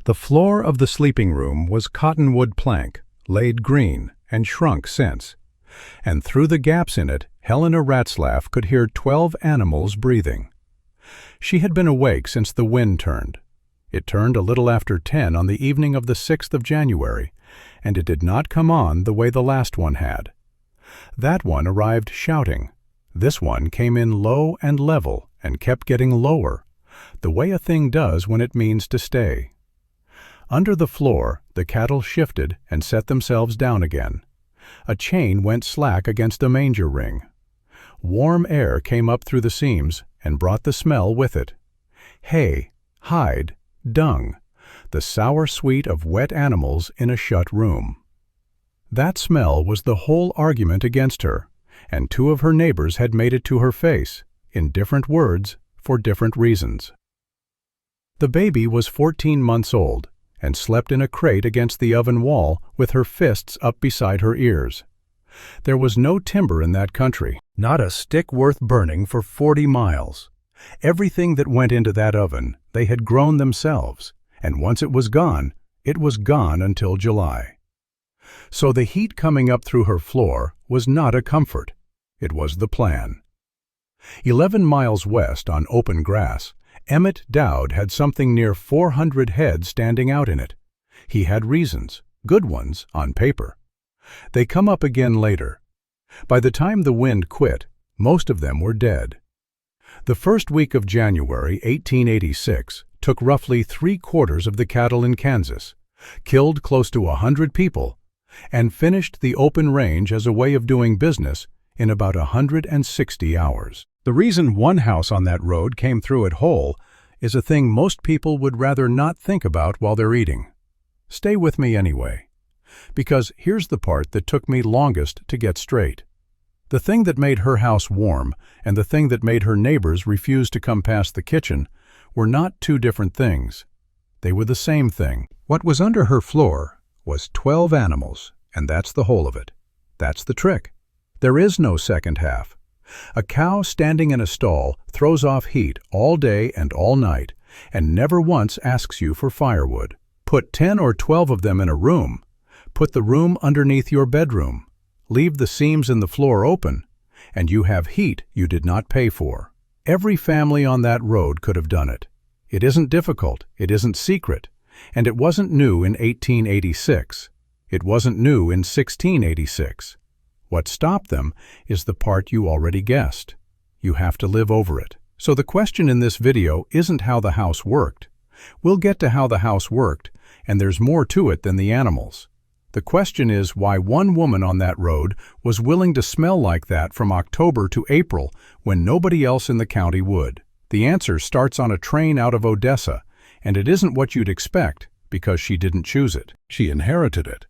The floor of the sleeping room was cottonwood plank, laid green, and shrunk since. And through the gaps in it, Helena Ratzlaff could hear 12 animals breathing. She had been awake since the wind turned. It turned a little after 10 on the evening of the 6th of January, and it did not come on the way the last one had. That one arrived shouting. This one came in low and level and kept getting lower, the way a thing does when it means to stay. Under the floor, the cattle shifted and set themselves down again. A chain went slack against a manger ring. Warm air came up through the seams and brought the smell with it. Hay, hide, dung, the sour sweet of wet animals in a shut room. That smell was the whole argument against her, and 2 of her neighbors had made it to her face, in different words, for different reasons. The baby was 14 months old, and slept in a crate against the oven wall with her fists up beside her ears. There was no timber in that country, not a stick worth burning for 40 miles. Everything that went into that oven they had grown themselves, and once it was gone until July. So the heat coming up through her floor was not a comfort. It was the plan. 11 miles west on open grass, Emmett Dowd had something near 400 head standing out in it. He had reasons, good ones, on paper. They come up again later. By the time the wind quit, most of them were dead. The first week of January 1886 took roughly 3/4 of the cattle in Kansas, killed close to 100 people, and finished the open range as a way of doing business in about 160 hours. The reason one house on that road came through it whole is a thing most people would rather not think about while they're eating. Stay with me anyway, because here's the part that took me longest to get straight. The thing that made her house warm and the thing that made her neighbors refuse to come past the kitchen were not 2 different things. They were the same thing. What was under her floor was 12 animals, and that's the whole of it. That's the trick. There is no second half. A cow standing in a stall throws off heat all day and all night, and never once asks you for firewood. Put 10 or 12 of them in a room. Put the room underneath your bedroom. Leave the seams in the floor open, and you have heat you did not pay for. Every family on that road could have done it. It isn't difficult, it isn't secret, and it wasn't new in 1886. It wasn't new in 1686. What stopped them is the part you already guessed. You have to live over it. So the question in this video isn't how the house worked. We'll get to how the house worked, and there's more to it than the animals. The question is why one woman on that road was willing to smell like that from October to April when nobody else in the county would. The answer starts on a train out of Odessa, and it isn't what you'd expect because she didn't choose it. She inherited it.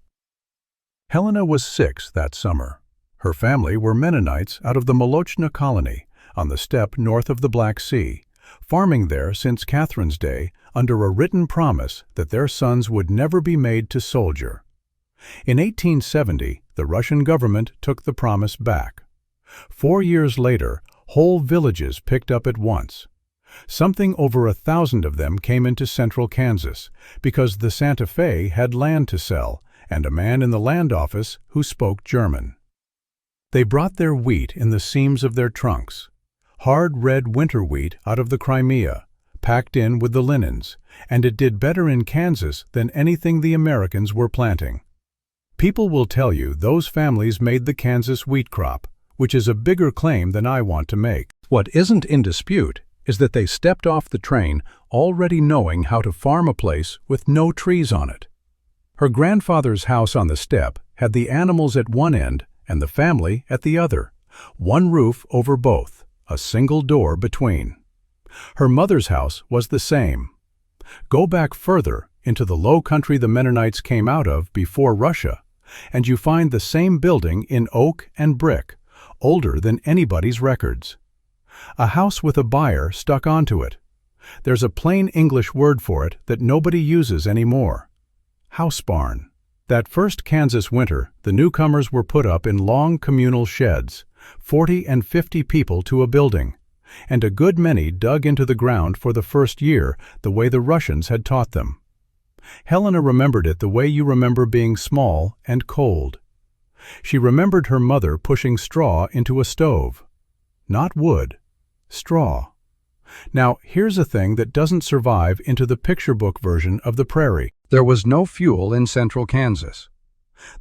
Helena was 6 that summer. Her family were Mennonites out of the Molochna colony on the steppe north of the Black Sea, farming there since Catherine's day under a written promise that their sons would never be made to soldier. In 1870, the Russian government took the promise back. 4 years later, whole villages picked up at once. Something over 1,000 of them came into central Kansas because the Santa Fe had land to sell and a man in the land office who spoke German. They brought their wheat in the seams of their trunks, hard red winter wheat out of the Crimea, packed in with the linens, and it did better in Kansas than anything the Americans were planting. People will tell you those families made the Kansas wheat crop, which is a bigger claim than I want to make. What isn't in dispute is that they stepped off the train already knowing how to farm a place with no trees on it. Her grandfather's house on the steppe had the animals at one end and the family at the other, one roof over both, a single door between. Her mother's house was the same. Go back further into the low country the Mennonites came out of before Russia, and you find the same building in oak and brick, older than anybody's records. A house with a buyer stuck onto it. There's a plain English word for it that nobody uses anymore. Housebarn. That first Kansas winter, the newcomers were put up in long communal sheds, 40 and 50 people to a building, and a good many dug into the ground for the first year the way the Russians had taught them. Helena remembered it the way you remember being small and cold. She remembered her mother pushing straw into a stove. Not wood, straw. Now, here's a thing that doesn't survive into the picture book version of the prairie. There was no fuel in central Kansas.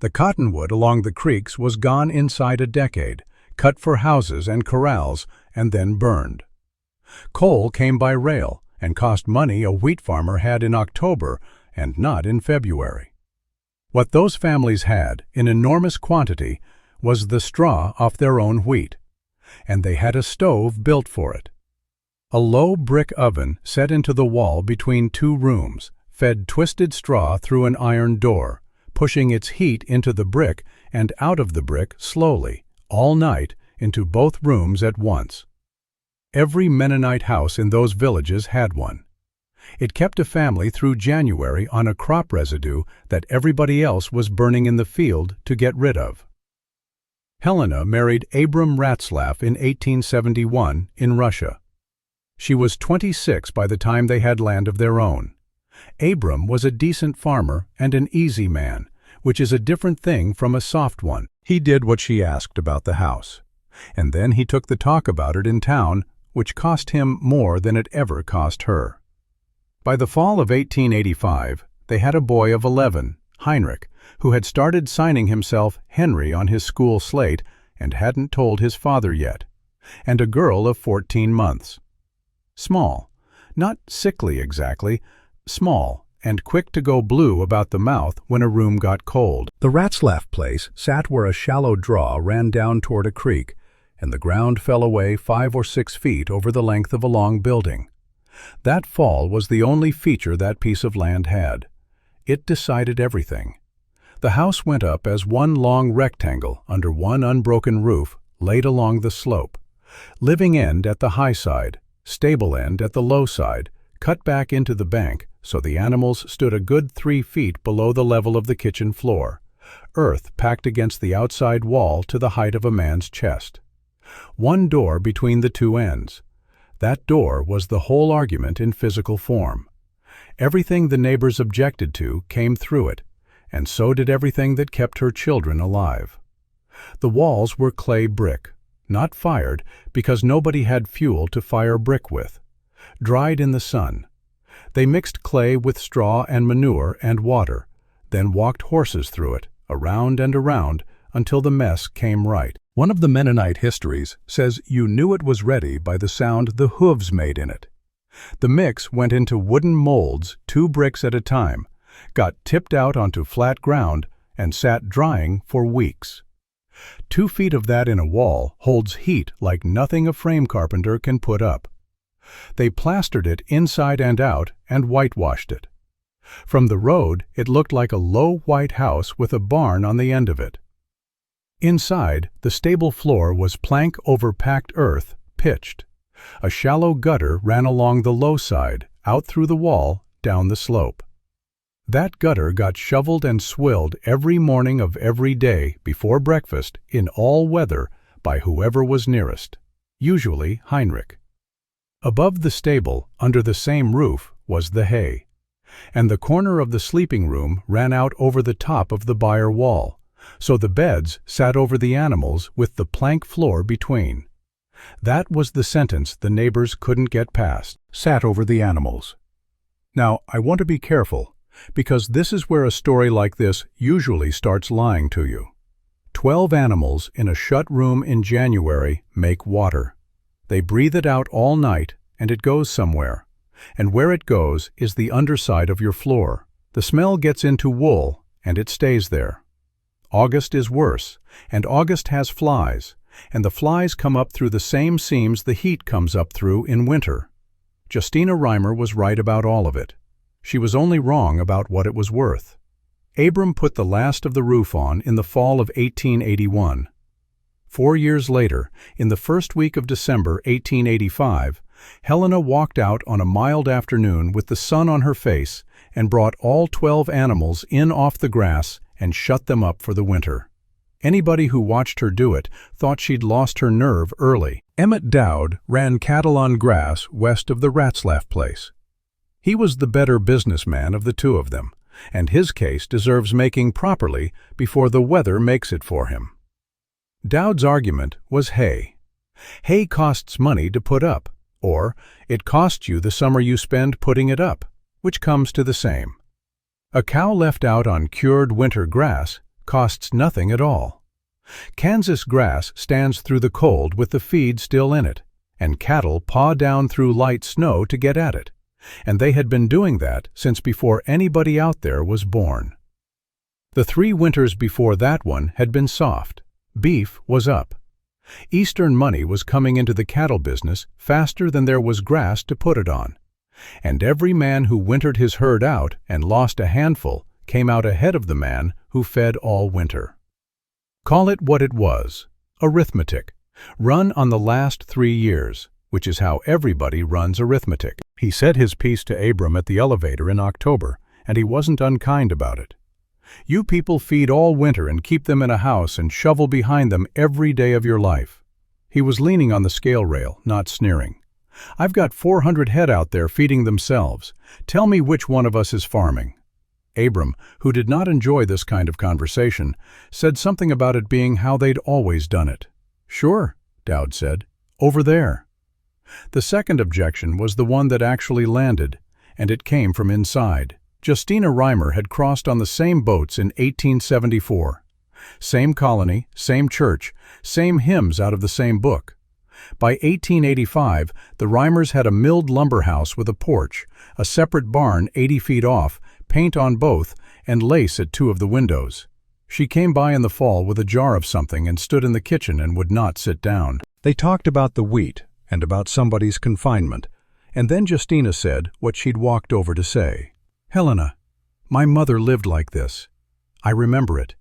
The cottonwood along the creeks was gone inside a decade, cut for houses and corrals, and then burned. Coal came by rail and cost money a wheat farmer had in October and not in February. What those families had, in enormous quantity, was the straw off their own wheat, and they had a stove built for it. A low brick oven set into the wall between two rooms fed twisted straw through an iron door, pushing its heat into the brick and out of the brick slowly, all night, into both rooms at once. Every Mennonite house in those villages had one. It kept a family through January on a crop residue that everybody else was burning in the field to get rid of. Helena married Abram Ratzlaff in 1871 in Russia. She was 26 by the time they had land of their own. Abram was a decent farmer and an easy man, which is a different thing from a soft one. He did what she asked about the house, and then he took the talk about it in town, which cost him more than it ever cost her. By the fall of 1885, they had a boy of 11, Heinrich, who had started signing himself Henry on his school slate and hadn't told his father yet, and a girl of 14 months. Small, not sickly exactly, small, and quick to go blue about the mouth when a room got cold. The Ratzlaff place sat where a shallow draw ran down toward a creek, and the ground fell away 5 or 6 feet over the length of a long building. That fall was the only feature that piece of land had. It decided everything. The house went up as one long rectangle under one unbroken roof laid along the slope, living end at the high side, stable end at the low side, cut back into the bank so the animals stood a good 3 feet below the level of the kitchen floor, earth packed against the outside wall to the height of a man's chest. One door between the two ends. That door was the whole argument in physical form. Everything the neighbors objected to came through it, and so did everything that kept her children alive. The walls were clay brick, not fired because nobody had fuel to fire brick with, dried in the sun. They mixed clay with straw and manure and water, then walked horses through it, around and around, until the mess came right. One of the Mennonite histories says you knew it was ready by the sound the hooves made in it. The mix went into wooden molds 2 bricks at a time, got tipped out onto flat ground, and sat drying for weeks. 2 feet of that in a wall holds heat like nothing a frame carpenter can put up. They plastered it inside and out and whitewashed it. From the road, it looked like a low white house with a barn on the end of it. Inside, the stable floor was plank over packed earth, pitched. A shallow gutter ran along the low side, out through the wall, down the slope. That gutter got shoveled and swilled every morning of every day before breakfast in all weather by whoever was nearest, usually Heinrich. Above the stable, under the same roof, was the hay, and the corner of the sleeping room ran out over the top of the byre wall, so the beds sat over the animals with the plank floor between. That was the sentence the neighbors couldn't get past, sat over the animals. Now, I want to be careful, because this is where a story like this usually starts lying to you. 12 animals in a shut room in January make water. They breathe it out all night, and it goes somewhere. And where it goes is the underside of your floor. The smell gets into wool, and it stays there. August is worse, and August has flies, and the flies come up through the same seams the heat comes up through in winter. Justina Reimer was right about all of it. She was only wrong about what it was worth. Abram put the last of the roof on in the fall of 1881. 4 years later, in the first week of December 1885, Helena walked out on a mild afternoon with the sun on her face and brought all 12 animals in off the grass and shut them up for the winter. Anybody who watched her do it thought she'd lost her nerve early. Emmett Dowd ran cattle on grass west of the Ratzlaff place. He was the better businessman of the two of them, and his case deserves making properly before the weather makes it for him. Dowd's argument was hay. Hay costs money to put up, or it costs you the summer you spend putting it up, which comes to the same. A cow left out on cured winter grass costs nothing at all. Kansas grass stands through the cold with the feed still in it, and cattle paw down through light snow to get at it, and they had been doing that since before anybody out there was born. The 3 winters before that one had been soft. Beef was up. Eastern money was coming into the cattle business faster than there was grass to put it on, and every man who wintered his herd out and lost a handful came out ahead of the man who fed all winter. Call it what it was, arithmetic, run on the last 3 years, which is how everybody runs arithmetic. He said his piece to Abram at the elevator in October, and he wasn't unkind about it. You people feed all winter and keep them in a house and shovel behind them every day of your life. He was leaning on the scale rail, not sneering. I've got 400 head out there feeding themselves. Tell me which one of us is farming. Abram, who did not enjoy this kind of conversation, said something about it being how they'd always done it. Sure, Dowd said. Over there. The second objection was the one that actually landed, and it came from inside. Justina Reimer had crossed on the same boats in 1874. Same colony, same church, same hymns out of the same book. By 1885, the Reimers had a milled lumber house with a porch, a separate barn 80 feet off, paint on both, and lace at 2 of the windows. She came by in the fall with a jar of something and stood in the kitchen and would not sit down. They talked about the wheat and about somebody's confinement, and then Justina said what she'd walked over to say. Helena, my mother lived like this. I remember it.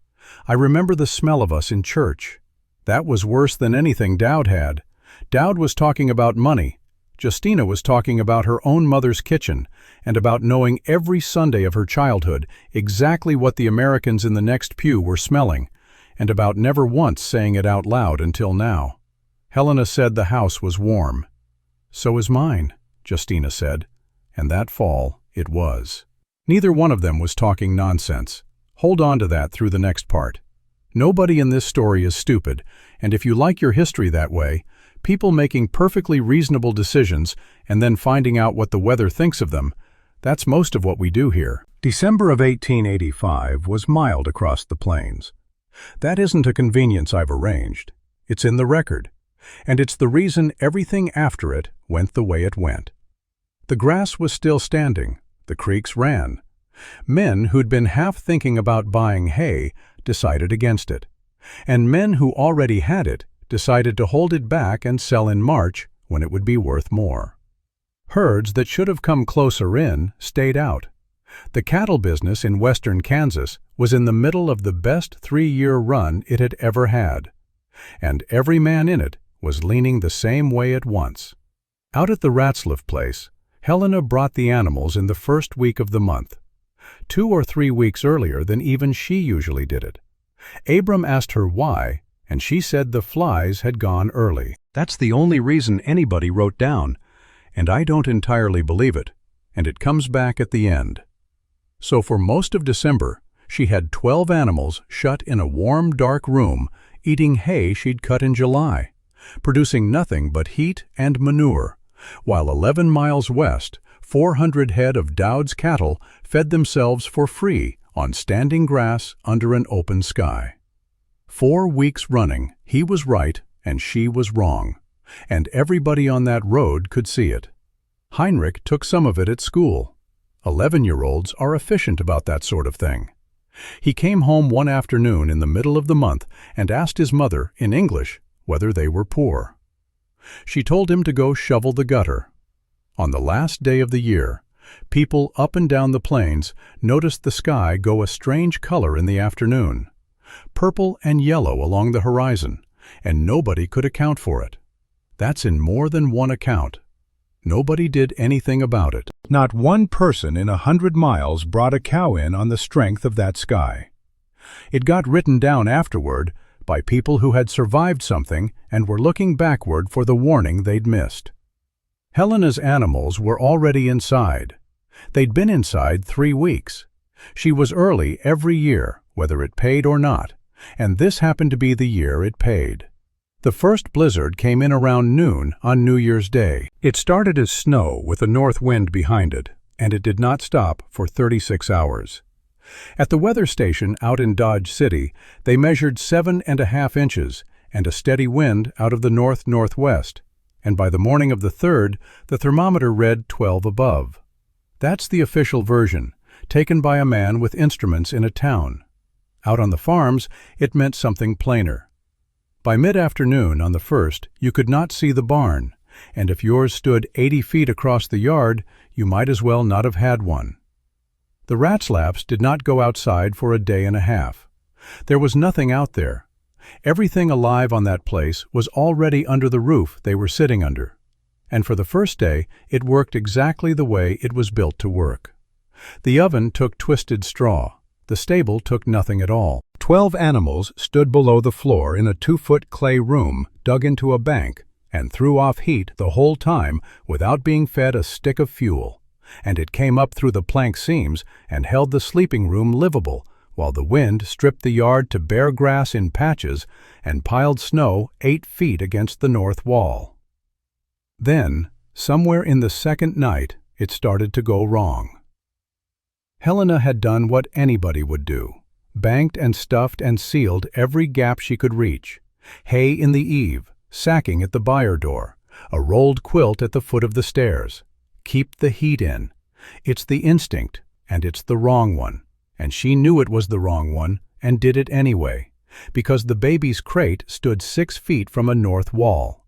I remember the smell of us in church. That was worse than anything Dowd had. Dowd was talking about money. Justina was talking about her own mother's kitchen and about knowing every Sunday of her childhood exactly what the Americans in the next pew were smelling, and about never once saying it out loud until now. Helena said the house was warm. So is mine, Justina said, and that fall it was. Neither one of them was talking nonsense. Hold on to that through the next part. Nobody in this story is stupid, and if you like your history that way, people making perfectly reasonable decisions and then finding out what the weather thinks of them, that's most of what we do here. December of 1885 was mild across the plains. That isn't a convenience I've arranged. It's in the record, and it's the reason everything after it went the way it went. The grass was still standing. The creeks ran. Men who'd been half thinking about buying hay decided against it, and men who already had it decided to hold it back and sell in March when it would be worth more. Herds that should have come closer in stayed out. The cattle business in western Kansas was in the middle of the best 3-year run it had ever had, and every man in it was leaning the same way at once. Out at the Ratzlaff place, Helena brought the animals in the first week of the month, 2 or 3 weeks earlier than even she usually did it. Abram asked her why, and she said the flies had gone early. That's the only reason anybody wrote down, and I don't entirely believe it, and it comes back at the end. So for most of December, she had 12 animals shut in a warm, dark room, eating hay she'd cut in July, producing nothing but heat and manure, while 11 miles west, 400 head of Dowd's cattle fed themselves for free on standing grass under an open sky. 4 weeks running, he was right and she was wrong, and everybody on that road could see it. Heinrich took some of it at school. 11-year-olds are efficient about that sort of thing. He came home one afternoon in the middle of the month and asked his mother, in English, whether they were poor. She told him to go shovel the gutter. On the last day of the year, people up and down the plains noticed the sky go a strange color in the afternoon, purple and yellow along the horizon, and nobody could account for it. That's in more than one account. Nobody did anything about it. Not one person in 100 miles brought a cow in on the strength of that sky. It got written down afterward by people who had survived something and were looking backward for the warning they'd missed. Helena's animals were already inside. They'd been inside 3 weeks. She was early every year, whether it paid or not, and this happened to be the year it paid. The first blizzard came in around noon on New Year's Day. It started as snow with a north wind behind it, and it did not stop for 36 hours. At the weather station out in Dodge City, they measured 7.5 inches and a steady wind out of the north-northwest, and by the morning of the 3rd, the thermometer read 12 above. That's the official version, taken by a man with instruments in a town. Out on the farms, it meant something plainer. By mid-afternoon on the 1st, you could not see the barn, and if yours stood 80 feet across the yard, you might as well not have had one. The Ratzlaffs did not go outside for a day and a half. There was nothing out there. Everything alive on that place was already under the roof they were sitting under. And for the first day, it worked exactly the way it was built to work. The oven took twisted straw. The stable took nothing at all. 12 animals stood below the floor in a 2-foot clay room dug into a bank and threw off heat the whole time without being fed a stick of fuel. And it came up through the plank seams and held the sleeping room livable, while the wind stripped the yard to bare grass in patches and piled snow 8 feet against the north wall. Then, somewhere in the second night, it started to go wrong. Helena had done what anybody would do, banked and stuffed and sealed every gap she could reach, hay in the eave, sacking at the byre door, a rolled quilt at the foot of the stairs. Keep the heat in. It's the instinct, and it's the wrong one, and she knew it was the wrong one and did it anyway, because the baby's crate stood 6 feet from a north wall.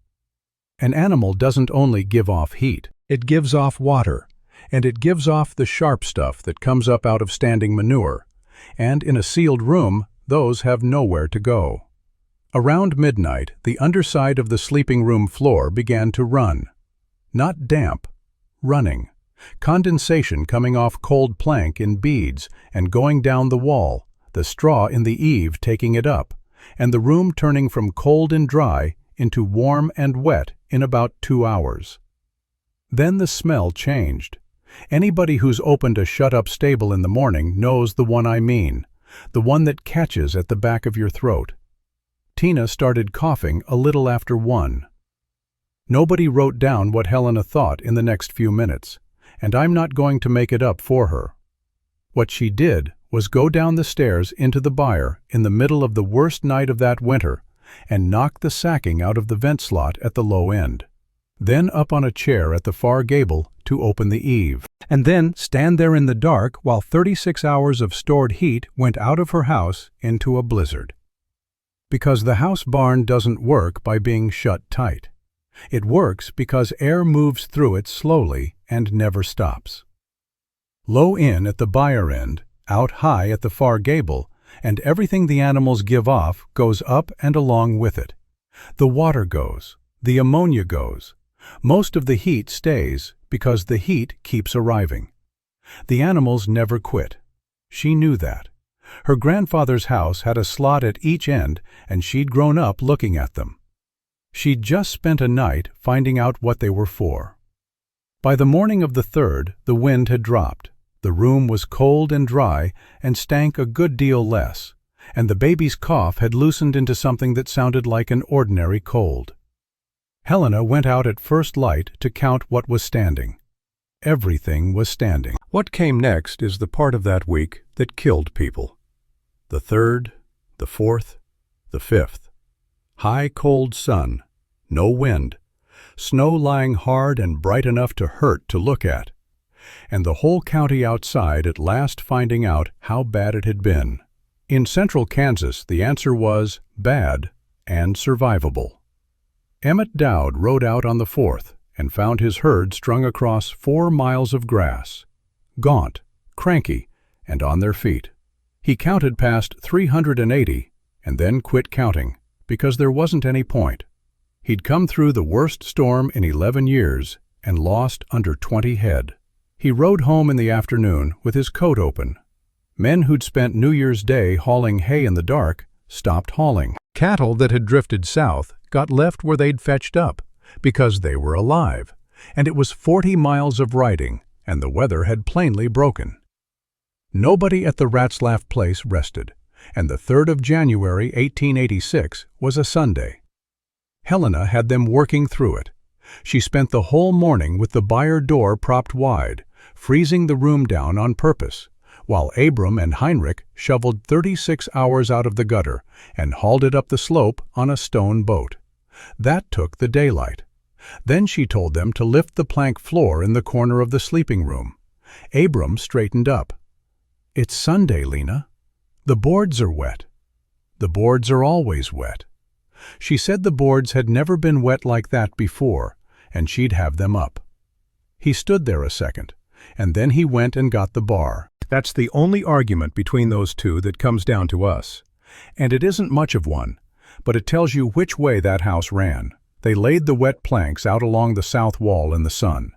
An animal doesn't only give off heat, it gives off water, and it gives off the sharp stuff that comes up out of standing manure, and in a sealed room, those have nowhere to go. Around midnight, the underside of the sleeping room floor began to run. Not damp, running. Condensation coming off cold plank in beads and going down the wall, the straw in the eave taking it up, and the room turning from cold and dry into warm and wet in about 2 hours. Then the smell changed. Anybody who's opened a shut-up stable in the morning knows the one I mean, the one that catches at the back of your throat. Tina started coughing a little after 1. Nobody wrote down what Helena thought in the next few minutes, and I'm not going to make it up for her. What she did was go down the stairs into the byre in the middle of the worst night of that winter and knock the sacking out of the vent slot at the low end. Then up on a chair at the far gable to open the eave, and then stand there in the dark while 36 hours of stored heat went out of her house into a blizzard. Because the house barn doesn't work by being shut tight. It works because air moves through it slowly and never stops. Low in at the byre end, out high at the far gable, and everything the animals give off goes up and along with it. The water goes, the ammonia goes. Most of the heat stays because the heat keeps arriving. The animals never quit. She knew that. Her grandfather's house had a slot at each end, and she'd grown up looking at them. She'd just spent a night finding out what they were for. By the morning of the 3rd, the wind had dropped. The room was cold and dry and stank a good deal less, and the baby's cough had loosened into something that sounded like an ordinary cold. Helena went out at first light to count what was standing. Everything was standing. What came next is the part of that week that killed people. The 3rd, the 4th, the 5th. High cold sun, no wind, snow lying hard and bright enough to hurt to look at, and the whole county outside at last finding out how bad it had been. In central Kansas, the answer was bad and survivable. Emmett Dowd rode out on the 4th and found his herd strung across 4 miles of grass, gaunt, cranky, and on their feet. He counted past 380 and then quit counting because there wasn't any point. He'd come through the worst storm in 11 years and lost under 20 head. He rode home in the afternoon with his coat open. Men who'd spent New Year's Day hauling hay in the dark stopped hauling. Cattle that had drifted south got left where they'd fetched up because they were alive, and it was 40 miles of riding and the weather had plainly broken. Nobody at the Ratzlaff place rested, and the 3rd of January, 1886, was a Sunday. Helena had them working through it. She spent the whole morning with the byre door propped wide, freezing the room down on purpose, while Abram and Heinrich shoveled 36 hours out of the gutter and hauled it up the slope on a stone boat. That took the daylight. Then she told them to lift the plank floor in the corner of the sleeping room. Abram straightened up. "It's Sunday, Lena. The boards are wet." "The boards are always wet." She said the boards had never been wet like that before, and she'd have them up. He stood there a second, and then he went and got the bar. That's the only argument between those two that comes down to us. And it isn't much of one, but it tells you which way that house ran. They laid the wet planks out along the south wall in the sun.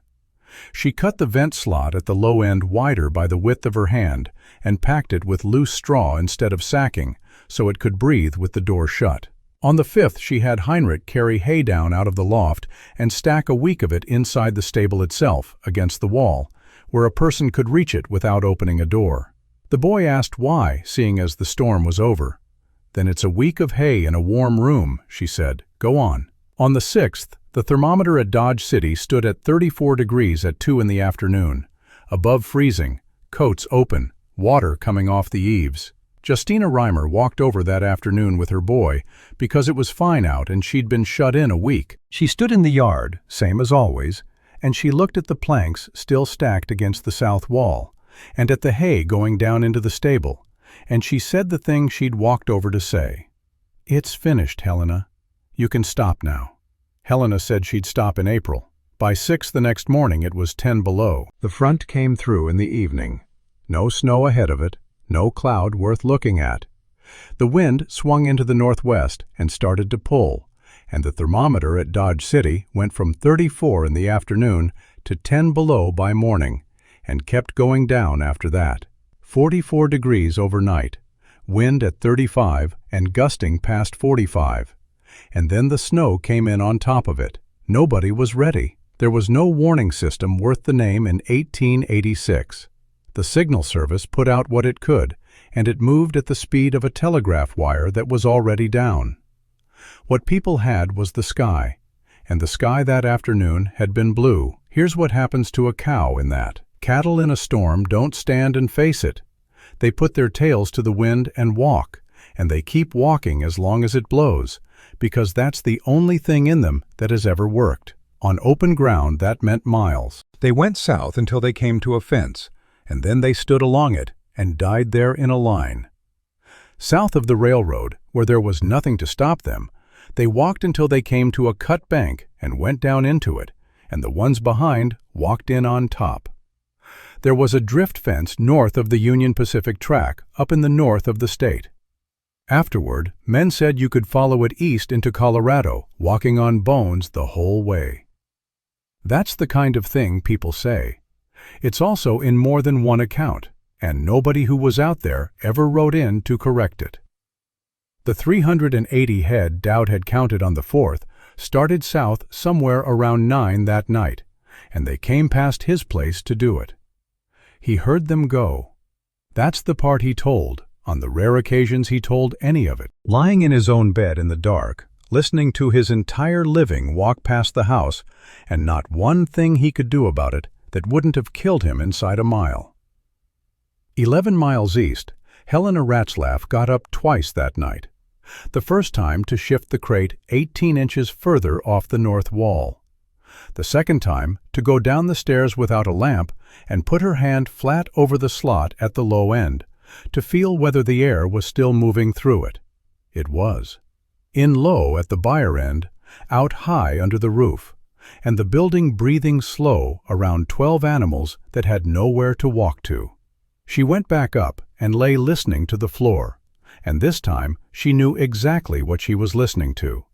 She cut the vent slot at the low end wider by the width of her hand and packed it with loose straw instead of sacking, so it could breathe with the door shut. On the 5th, she had Heinrich carry hay down out of the loft and stack a week of it inside the stable itself, against the wall, where a person could reach it without opening a door. The boy asked why, seeing as the storm was over. "Then it's a week of hay in a warm room," she said. "Go on." On the 6th, the thermometer at Dodge City stood at 34 degrees at 2 in the afternoon, above freezing, coats open, water coming off the eaves. Justina Reimer walked over that afternoon with her boy because it was fine out and she'd been shut in a week. She stood in the yard, same as always, and she looked at the planks still stacked against the south wall, and at the hay going down into the stable, and she said the thing she'd walked over to say. "It's finished, Helena. You can stop now." Helena said she'd stop in April. By 6 the next morning it was 10 below. The front came through in the evening. No snow ahead of it, no cloud worth looking at. The wind swung into the northwest and started to pull, and the thermometer at Dodge City went from 34 in the afternoon to 10 below by morning, and kept going down after that. 44 degrees overnight, wind at 35 and gusting past 45. And then the snow came in on top of it. Nobody was ready. There was no warning system worth the name in 1886. The signal service put out what it could, and it moved at the speed of a telegraph wire that was already down. What people had was the sky, and the sky that afternoon had been blue. Here's what happens to a cow in that. Cattle in a storm don't stand and face it. They put their tails to the wind and walk, and they keep walking as long as it blows, because that's the only thing in them that has ever worked. On open ground, that meant miles. They went south until they came to a fence, and then they stood along it and died there in a line. South of the railroad, where there was nothing to stop them, they walked until they came to a cut bank and went down into it, and the ones behind walked in on top. There was a drift fence north of the Union Pacific track, up in the north of the state. Afterward, men said you could follow it east into Colorado, walking on bones the whole way. That's the kind of thing people say. It's also in more than one account, and nobody who was out there ever wrote in to correct it. The 380 head Dowd had counted on the 4th started south somewhere around 9 that night, and they came past his place to do it. He heard them go. That's the part he told, on the rare occasions he told any of it. Lying in his own bed in the dark, listening to his entire living walk past the house, and not one thing he could do about it that wouldn't have killed him inside a mile. 11 miles east, Helena Ratzlaff got up twice that night. The first time to shift the crate 18 inches further off the north wall. The second time to go down the stairs without a lamp and put her hand flat over the slot at the low end, to feel whether the air was still moving through it. It was. In low at the byre end, out high under the roof, and the building breathing slow around 12 animals that had nowhere to walk to. She went back up and lay listening to the floor, and this time she knew exactly what she was listening to.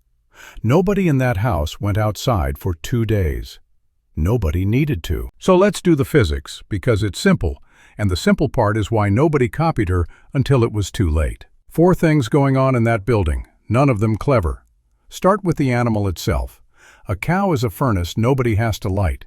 Nobody in that house went outside for 2 days. Nobody needed to. So let's do the physics, because it's simple, and the simple part is why nobody copied her until it was too late. 4 things going on in that building, none of them clever. Start with the animal itself. A cow is a furnace nobody has to light.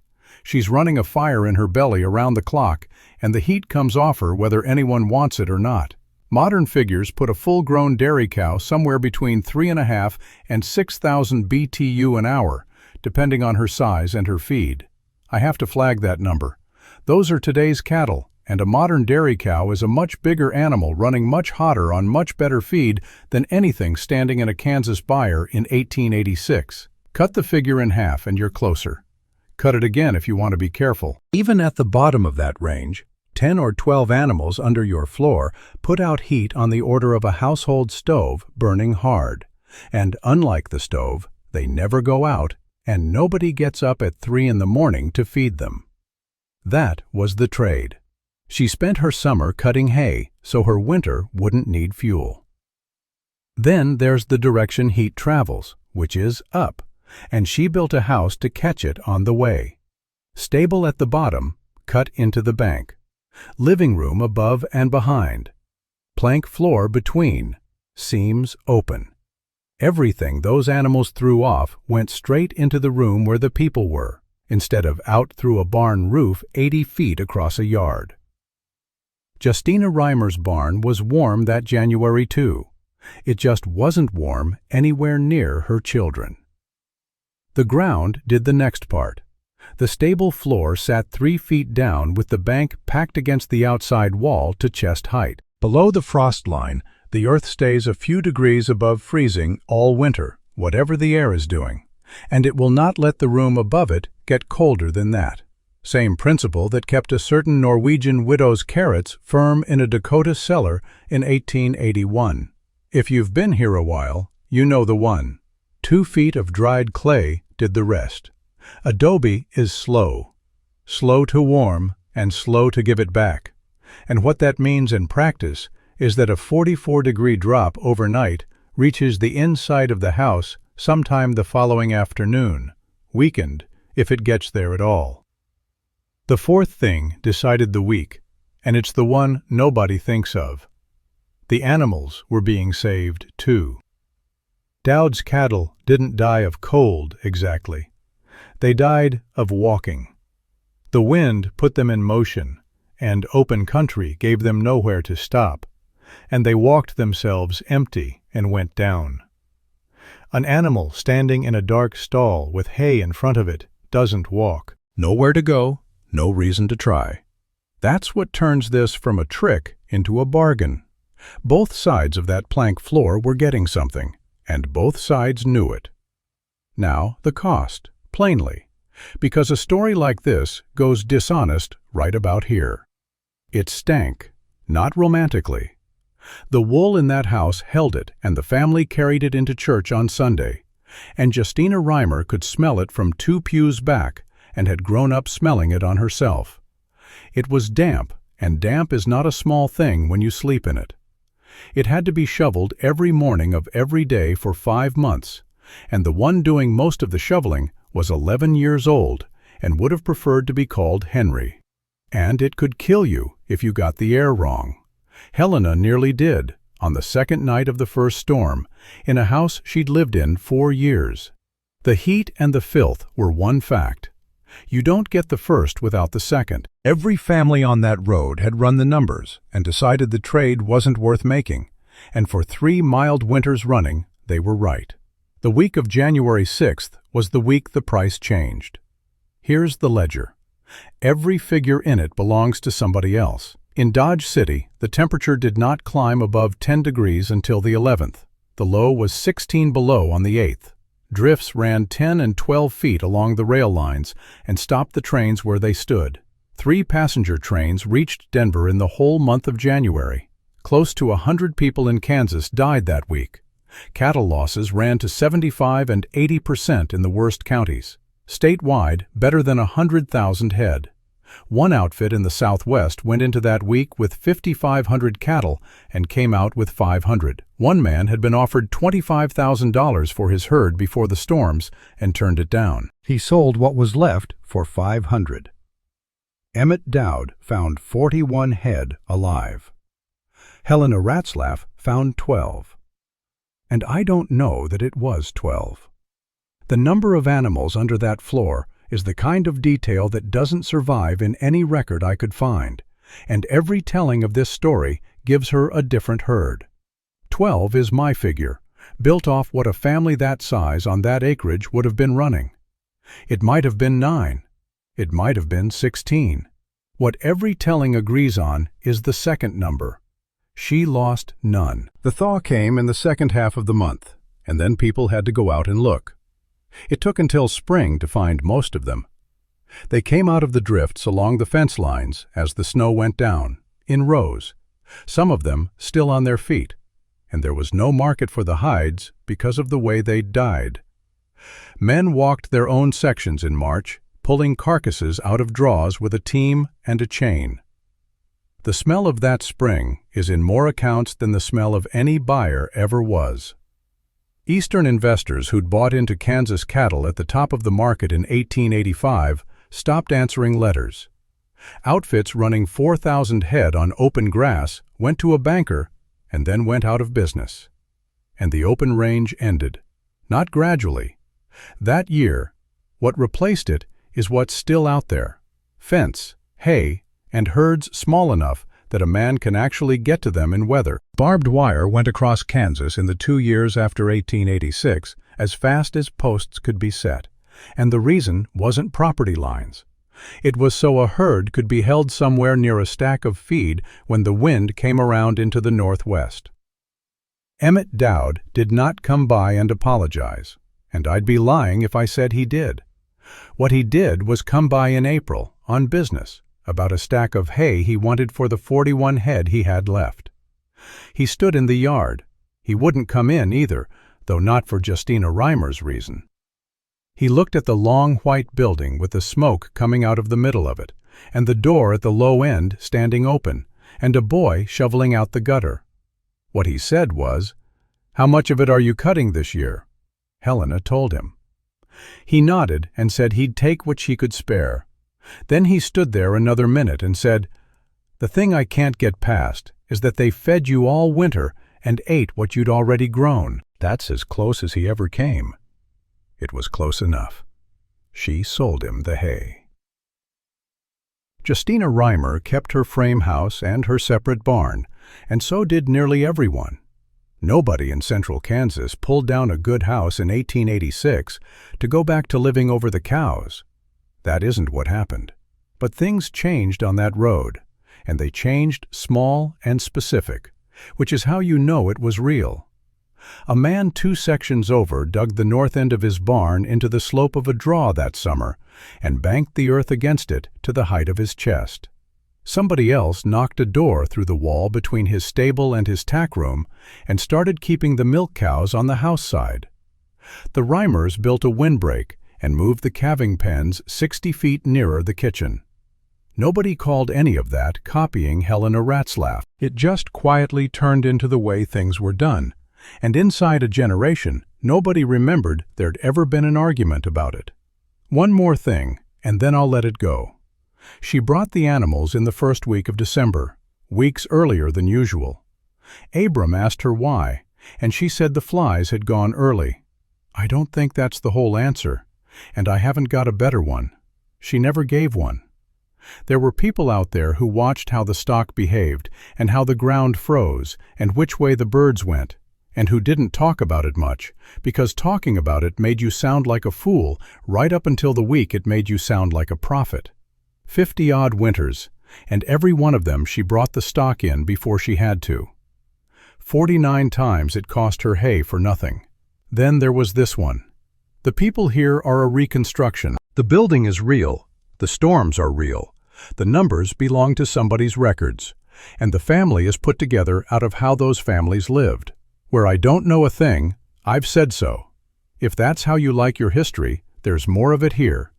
She's running a fire in her belly around the clock, and the heat comes off her whether anyone wants it or not. Modern figures put a full-grown dairy cow somewhere between 3.5 and 6,000 BTU an hour, depending on her size and her feed. I have to flag that number. Those are today's cattle, and a modern dairy cow is a much bigger animal running much hotter on much better feed than anything standing in a Kansas byre in 1886. Cut the figure in half and you're closer. Cut it again if you want to be careful. Even at the bottom of that range, 10 or 12 animals under your floor put out heat on the order of a household stove burning hard. And unlike the stove, they never go out, and nobody gets up at 3 in the morning to feed them. That was the trade. She spent her summer cutting hay, so her winter wouldn't need fuel. Then there's the direction heat travels, which is up, and she built a house to catch it on the way. Stable at the bottom, cut into the bank. Living room above and behind. Plank floor between. Seams open. Everything those animals threw off went straight into the room where the people were, instead of out through a barn roof 80 feet across a yard. Justina Reimer's barn was warm that January too. It just wasn't warm anywhere near her children. The ground did the next part. The stable floor sat 3 feet down with the bank packed against the outside wall to chest height. Below the frost line, the earth stays a few degrees above freezing all winter, whatever the air is doing, and it will not let the room above it get colder than that. Same principle that kept a certain Norwegian widow's carrots firm in a Dakota cellar in 1881. If you've been here a while, you know the one. 2 feet of dried clay did the rest. Adobe is slow. Slow to warm and slow to give it back. And what that means in practice is that a 44-degree drop overnight reaches the inside of the house sometime the following afternoon, weakened if it gets there at all. The fourth thing decided the week, and it's the one nobody thinks of. The animals were being saved too. Dowd's cattle didn't die of cold exactly. They died of walking. The wind put them in motion, and open country gave them nowhere to stop, and they walked themselves empty and went down. An animal standing in a dark stall with hay in front of it doesn't walk. Nowhere to go, no reason to try. That's what turns this from a trick into a bargain. Both sides of that plank floor were getting something, and both sides knew it. Now the cost, plainly, because a story like this goes dishonest right about here. It stank, not romantically. The wool in that house held it, and the family carried it into church on Sunday, and Justina Reimer could smell it from 2 pews back and had grown up smelling it on herself. It was damp, and damp is not a small thing when you sleep in it. It had to be shoveled every morning of every day for 5 months, and the one doing most of the shoveling was 11 years old and would have preferred to be called Henry. And it could kill you if you got the air wrong. Helena nearly did, on the second night of the first storm, in a house she'd lived in 4 years. The heat and the filth were one fact. You don't get the first without the second. Every family on that road had run the numbers and decided the trade wasn't worth making, and for 3 mild winters running, they were right. The week of January 6th was the week the price changed. Here's the ledger. Every figure in it belongs to somebody else. In Dodge City, the temperature did not climb above 10 degrees until the 11th. The low was 16 below on the 8th. Drifts ran 10 and 12 feet along the rail lines and stopped the trains where they stood. 3 passenger trains reached Denver in the whole month of January. Close to 100 people in Kansas died that week. Cattle losses ran to 75% and 80% in the worst counties. Statewide, better than 100,000 head. One outfit in the Southwest went into that week with 5,500 cattle and came out with 500. One man had been offered $25,000 for his herd before the storms and turned it down. He sold what was left for $500. Emmett Dowd found 41 head alive. Helena Ratzlaff found 12. And I don't know that it was 12. The number of animals under that floor is the kind of detail that doesn't survive in any record I could find, and every telling of this story gives her a different herd. 12 is my figure, built off what a family that size on that acreage would have been running. It might have been 9. It might have been 16. What every telling agrees on is the second number. She lost none. The thaw came in the second half of the month, and then people had to go out and look. It took until spring to find most of them. They came out of the drifts along the fence lines as the snow went down, in rows, some of them still on their feet, and there was no market for the hides because of the way they'd died. Men walked their own sections in March, pulling carcasses out of draws with a team and a chain. The smell of that spring is in more accounts than the smell of any buyer ever was. Eastern investors who'd bought into Kansas cattle at the top of the market in 1885 stopped answering letters. Outfits running 4,000 head on open grass went to a banker and then went out of business. And the open range ended, not gradually. That year, what replaced it is what's still out there: fence, hay, and herds small enough that a man can actually get to them in weather. Barbed wire went across Kansas in the 2 years after 1886 as fast as posts could be set, and the reason wasn't property lines. It was so a herd could be held somewhere near a stack of feed when the wind came around into the northwest. Emmett Dowd did not come by and apologize, and I'd be lying if I said he did. What he did was come by in April, on business, about a stack of hay he wanted for the 41 head he had left. He stood in the yard. He wouldn't come in either, though not for Justina Reimer's reason. He looked at the long white building with the smoke coming out of the middle of it, and the door at the low end standing open, and a boy shoveling out the gutter. What he said was, "How much of it are you cutting this year?" Helena told him. He nodded and said he'd take what she could spare. Then he stood there another minute and said, "The thing I can't get past is that they fed you all winter and ate what you'd already grown." That's as close as he ever came. It was close enough. She sold him the hay. Justina Reimer kept her frame house and her separate barn, and so did nearly everyone. Nobody in central Kansas pulled down a good house in 1886 to go back to living over the cows. That isn't what happened. But things changed on that road, and they changed small and specific, which is how you know it was real. A man 2 sections over dug the north end of his barn into the slope of a draw that summer and banked the earth against it to the height of his chest. Somebody else knocked a door through the wall between his stable and his tack room and started keeping the milk cows on the house side. The Reimers built a windbreak and moved the calving pens 60 feet nearer the kitchen. Nobody called any of that copying Helena Ratzlaff. It just quietly turned into the way things were done, and inside a generation, nobody remembered there'd ever been an argument about it. One more thing, and then I'll let it go. She brought the animals in the first week of December, weeks earlier than usual. Abram asked her why, and she said the flies had gone early. I don't think that's the whole answer, and I haven't got a better one. She never gave one. There were people out there who watched how the stock behaved and how the ground froze and which way the birds went, and who didn't talk about it much, because talking about it made you sound like a fool right up until the week it made you sound like a prophet. 50-odd winters, and every one of them she brought the stock in before she had to. 49 times it cost her hay for nothing. Then there was this one. The people here are a reconstruction. The building is real. The storms are real. The numbers belong to somebody's records, and the family is put together out of how those families lived. Where I don't know a thing, I've said so. If that's how you like your history, there's more of it here,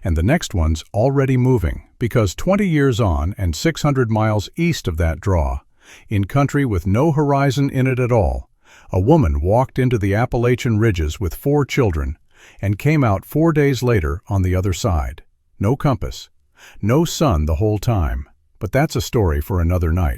and the next one's already moving, because 20 years on and 600 miles east of that draw, in country with no horizon in it at all, a woman walked into the Appalachian ridges with 4 children and came out 4 days later on the other side. No compass, no sun the whole time, but that's a story for another night.